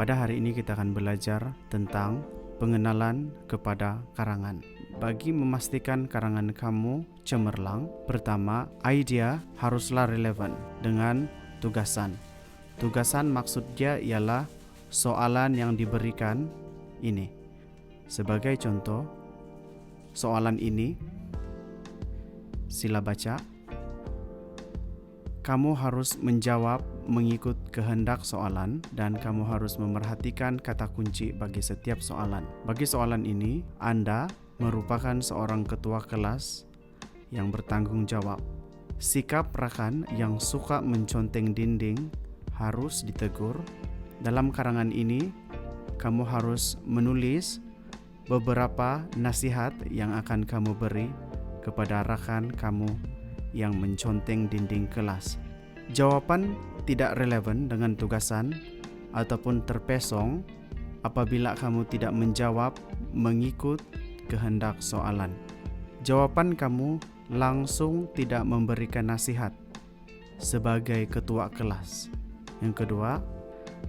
Pada hari ini kita akan belajar tentang pengenalan kepada karangan. Bagi memastikan karangan kamu cemerlang, pertama, idea haruslah relevan dengan tugasan. Tugasan maksudnya ialah soalan yang diberikan ini. Sebagai contoh, soalan ini, sila baca. Kamu harus menjawab mengikut kehendak soalan dan kamu harus memerhatikan kata kunci bagi setiap soalan. Bagi soalan ini, Anda merupakan seorang ketua kelas yang bertanggung jawab. Sikap rakan yang suka menconteng dinding harus ditegur. Dalam karangan ini, kamu harus menulis beberapa nasihat yang akan kamu beri kepada rakan kamu yang menconteng dinding kelas. Jawaban tidak relevan dengan tugasan ataupun terpesong apabila kamu tidak menjawab mengikut kehendak soalan. Jawaban kamu langsung tidak memberikan nasihat sebagai ketua kelas. Yang kedua,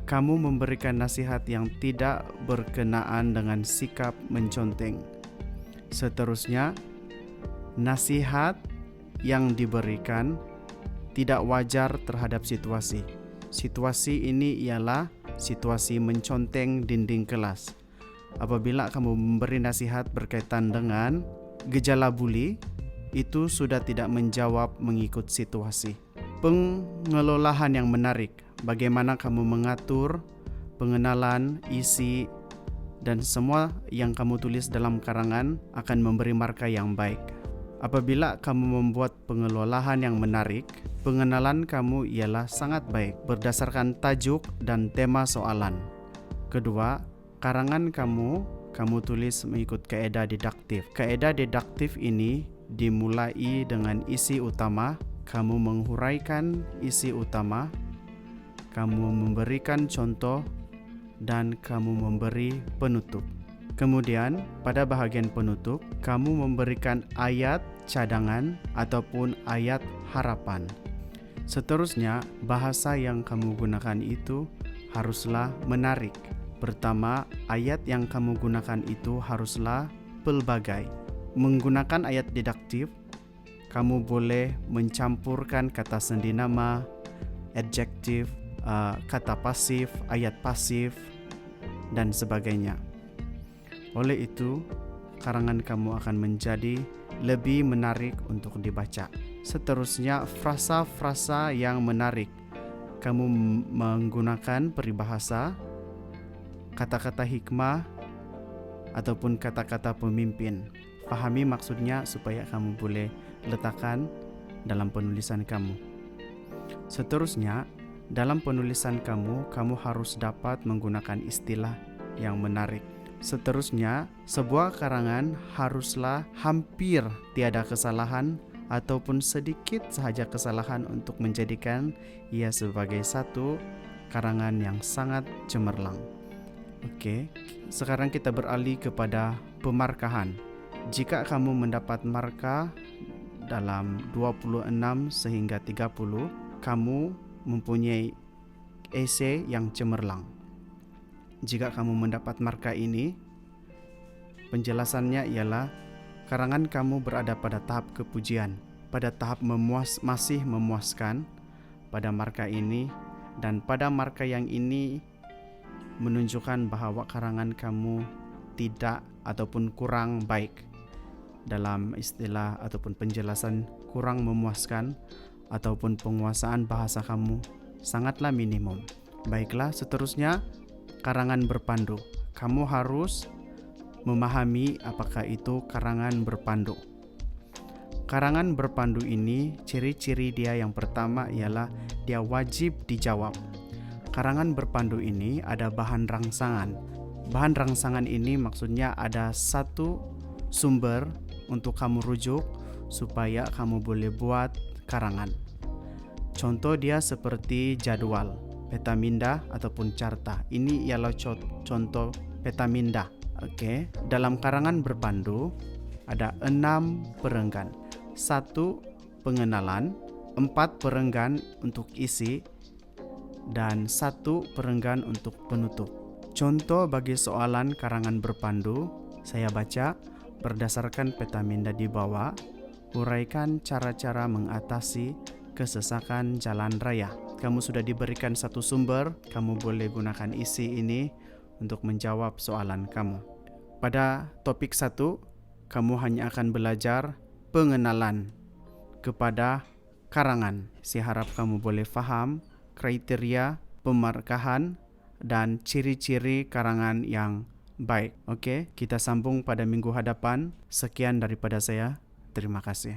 kamu memberikan nasihat yang tidak berkenaan dengan sikap menconteng. Seterusnya, nasihat yang diberikan tidak wajar terhadap situasi. Situasi ini ialah situasi menconteng dinding kelas. Apabila kamu memberi nasihat berkaitan dengan gejala buli, itu sudah tidak menjawab mengikut situasi. Pengelolaan yang menarik, bagaimana kamu mengatur pengenalan, isi, dan semua yang kamu tulis dalam karangan akan memberi marka yang baik. Apabila kamu membuat pengelolaan yang menarik, pengenalan kamu ialah sangat baik berdasarkan tajuk dan tema soalan. Kedua, karangan kamu tulis mengikut kaedah didaktif. Kaedah didaktif ini dimulai dengan isi utama, kamu menghuraikan isi utama, kamu memberikan contoh, dan kamu memberi penutup. Kemudian, pada bahagian penutup, kamu memberikan ayat cadangan ataupun ayat harapan. Seterusnya, bahasa yang kamu gunakan itu haruslah menarik. Pertama, ayat yang kamu gunakan itu haruslah pelbagai. Menggunakan ayat didaktif, kamu boleh mencampurkan kata sendi nama, adjektif, kata pasif, ayat pasif, dan sebagainya. Oleh itu, karangan kamu akan menjadi lebih menarik untuk dibaca. Seterusnya, frasa-frasa yang menarik. Kamu menggunakan peribahasa, kata-kata hikmah, ataupun kata-kata pemimpin. Fahami maksudnya supaya kamu boleh letakkan dalam penulisan kamu. Seterusnya, dalam penulisan kamu harus dapat menggunakan istilah yang menarik. Seterusnya, sebuah karangan haruslah hampir tiada kesalahan ataupun sedikit sahaja kesalahan untuk menjadikan ia sebagai satu karangan yang sangat cemerlang. Oke, sekarang kita beralih kepada pemarkahan. Jika kamu mendapat marka dalam 26 sehingga 30, kamu mempunyai esei yang cemerlang. Jika kamu mendapat marka ini, penjelasannya ialah karangan kamu berada pada tahap kepujian, pada tahap masih memuaskan pada marka ini, dan pada marka yang ini menunjukkan bahwa karangan kamu tidak ataupun kurang baik. Dalam istilah ataupun penjelasan kurang memuaskan ataupun penguasaan bahasa kamu sangatlah minimum. Baiklah, seterusnya karangan berpandu. Kamu harus memahami apakah itu karangan berpandu. Karangan berpandu ini, ciri-ciri dia yang pertama ialah dia wajib dijawab. Karangan berpandu ini ada bahan rangsangan. Bahan rangsangan ini maksudnya ada satu sumber untuk kamu rujuk supaya kamu boleh buat karangan. Contoh dia seperti jadwal, peta minda ataupun carta. Ini ialah contoh peta minda. Oke, dalam karangan berpandu ada 6 perenggan. 1 pengenalan, 4 perenggan untuk isi, dan 1 perenggan untuk penutup. Contoh bagi soalan karangan berpandu, saya baca berdasarkan peta minda di bawah. Uraikan cara-cara mengatasi kesesakan jalan raya. Kamu sudah diberikan satu sumber, kamu boleh gunakan isi ini untuk menjawab soalan kamu. Pada topik 1, kamu hanya akan belajar pengenalan kepada karangan. Saya harap kamu boleh faham kriteria pemarkahan dan ciri-ciri karangan yang baik. Okey, kita sambung pada minggu hadapan. Sekian daripada saya. Terima kasih.